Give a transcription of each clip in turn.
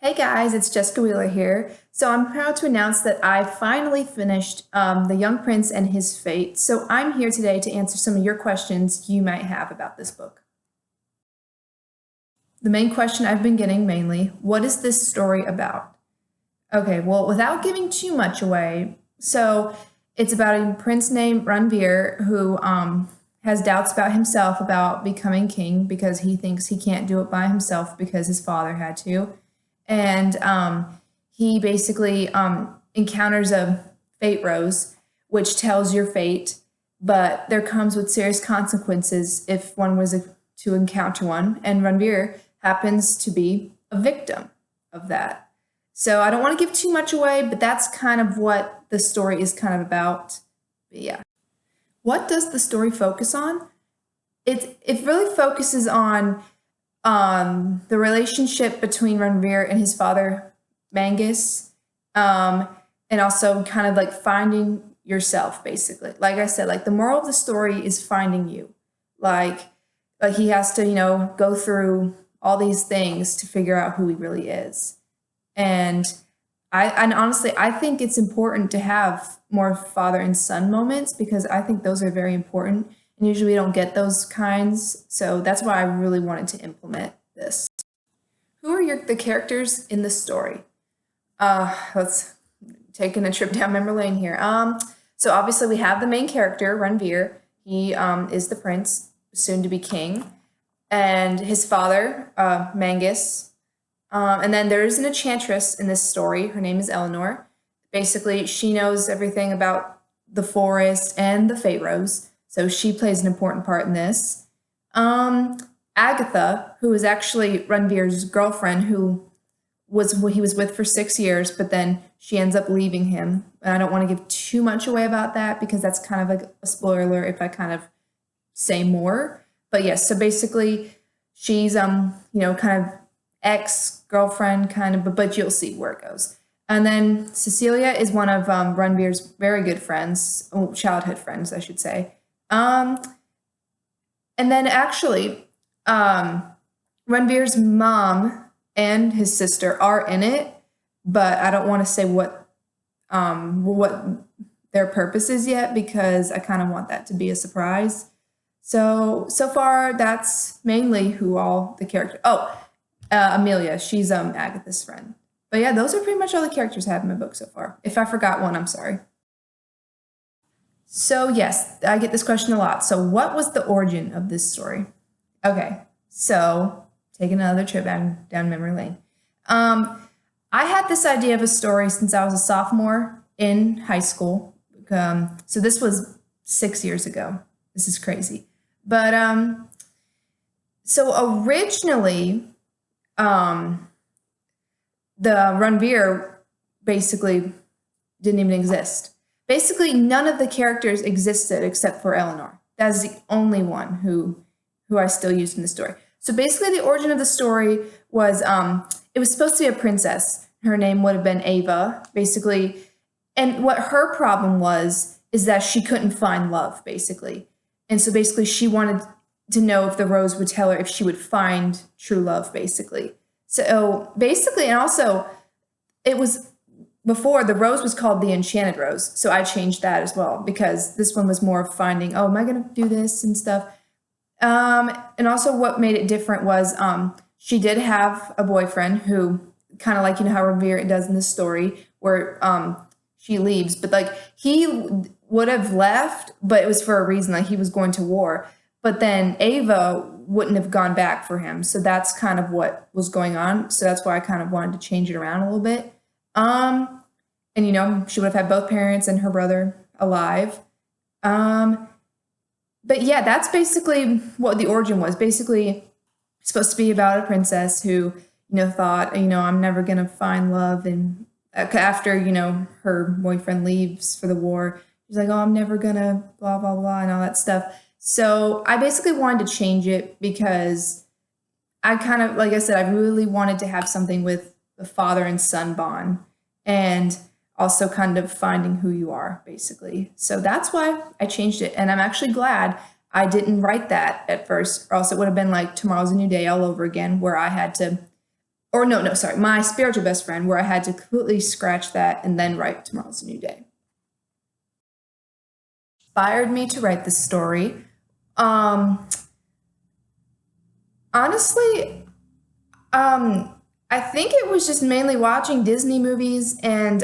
Hey guys, it's Jessica Wheeler here. So I'm proud to announce that I finally finished The Young Prince and His Fate. So I'm here today to answer some of your questions you might have about this book. The main question I've been getting mainly, what is this story about? Okay, well, without giving too much away, so it's about a prince named Ranveer who has doubts about himself about becoming king because he thinks he can't do it by himself because his father had to. And he basically encounters a fate rose, which tells your fate, but there comes with serious consequences if one was to encounter one. And Ranveer happens to be a victim of that. So I don't want to give too much away, but that's kind of what the story is kind of about. But yeah. What does the story focus on? It really focuses on the relationship between Ranveer and his father, Mangus, and also kind of like finding yourself, basically. Like I said, like the moral of the story is finding you. Like, like he has to, go through all these things to figure out who he really is. And and honestly, I think it's important to have more father and son moments because I think those are very important. And usually we don't get those kinds. So that's why I really wanted to implement this. Who are the characters in the story? Let's taking a trip down memory lane here. So obviously we have the main character, Ranveer. He is the prince, soon to be king, and his father, Mangus. And then there is an enchantress in this story. Her name is Eleanor. Basically, she knows everything about the forest and the Fate Rose, so she plays an important part in this. Agatha, who is actually Ranveer's girlfriend, he was with for 6 years, but then she ends up leaving him. And I don't want to give too much away about that because that's kind of like a spoiler if I kind of say more. But yes, so basically she's kind of ex-girlfriend kind of, but you'll see where it goes. And then Cecilia is one of Ranveer's very good friends, childhood friends, I should say. And then actually, Ranveer's mom and his sister are in it, but I don't want to say what their purpose is yet because I kind of want that to be a surprise. So far, that's mainly who all the characters. Oh, Amelia, she's Agatha's friend. But yeah, those are pretty much all the characters I have in my book so far. If I forgot one, I'm sorry. So yes, I get this question a lot. So what was the origin of this story? Okay, so taking another trip down memory lane. I had this idea of a story since I was a sophomore in high school. So this was 6 years ago. This is crazy. But so originally, the Ranveer basically didn't even exist. Basically, none of the characters existed except for Eleanor. That's the only one who I still used in the story. So basically, the origin of the story was it was supposed to be a princess. Her name would have been Ava, basically. And what her problem was is that she couldn't find love, basically. And so basically, she wanted to know if the rose would tell her if she would find true love, basically. So basically, and also, it was before the rose was called the Enchanted Rose. So I changed that as well because this one was more of finding, oh, am I going to do this and stuff? And also, what made it different was she did have a boyfriend who kind of like, how Ranveer does in this story where she leaves, but like he would have left, but it was for a reason, like he was going to war. But then Ava wouldn't have gone back for him. So that's kind of what was going on. So that's why I kind of wanted to change it around a little bit. And she would have had both parents and her brother alive. But yeah, that's basically what the origin was. Basically, it's supposed to be about a princess who, thought, I'm never going to find love. And after, her boyfriend leaves for the war, she's like, oh, I'm never going to blah, blah, blah, and all that stuff. So I basically wanted to change it because I kind of, like I said, I really wanted to have something with the father and son bond and also kind of finding who you are, basically. So that's why I changed it. And I'm actually glad I didn't write that at first, or else it would have been like Tomorrow's a New Day all over again, where I had to or no, sorry, My Spiritual Best Friend, where I had to completely scratch that and then write Tomorrow's a New Day. Inspired me to write this story. Um, Honestly, I think it was just mainly watching Disney movies and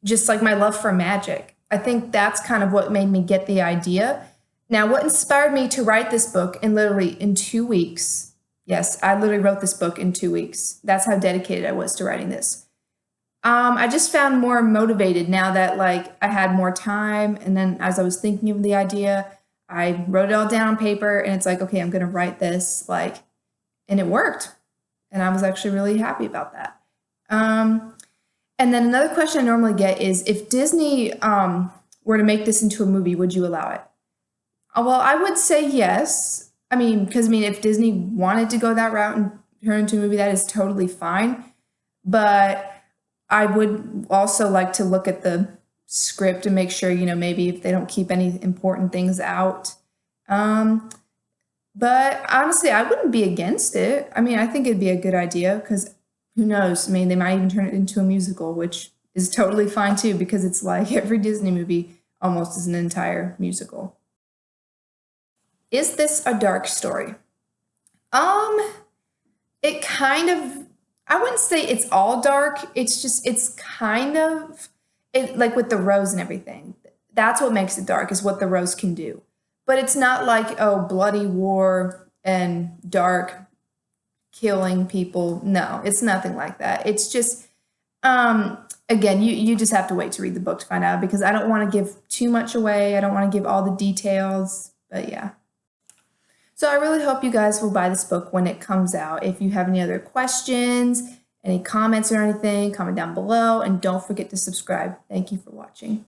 just like my love for magic. I think that's kind of what made me get the idea. Now, what inspired me to write this book in literally in 2 weeks? Yes, I literally wrote this book in 2 weeks. That's how dedicated I was to writing this. I just found more motivated now that like I had more time, and then as I was thinking of the idea, I wrote it all down on paper, and it's like, okay, I'm gonna write this, like, and it worked, and I was actually really happy about that. Um, and then another question I normally get is if Disney were to make this into a movie, would you allow it? Well, I would say yes. I mean, because I mean, if Disney wanted to go that route and turn it into a movie, that is totally fine. But I would also like to look at the script and make sure, maybe if they don't keep any important things out. Um, but honestly, I wouldn't be against it. I mean, I think it'd be a good idea because who knows? I mean, they might even turn it into a musical, which is totally fine too, because it's like every Disney movie almost is an entire musical. Is this a dark story? Um, it kind of, I wouldn't say it's all dark. It's just, it's kind of, it like with the rose and everything. That's what makes it dark, is what the rose can do. But it's not like, oh, bloody war and dark killing people. No, it's nothing like that. It's just, again, you just have to wait to read the book to find out, because I don't want to give too much away. I don't want to give all the details, but yeah. So I really hope you guys will buy this book when it comes out. If you have any other questions, any comments or anything, comment down below, and don't forget to subscribe. Thank you for watching.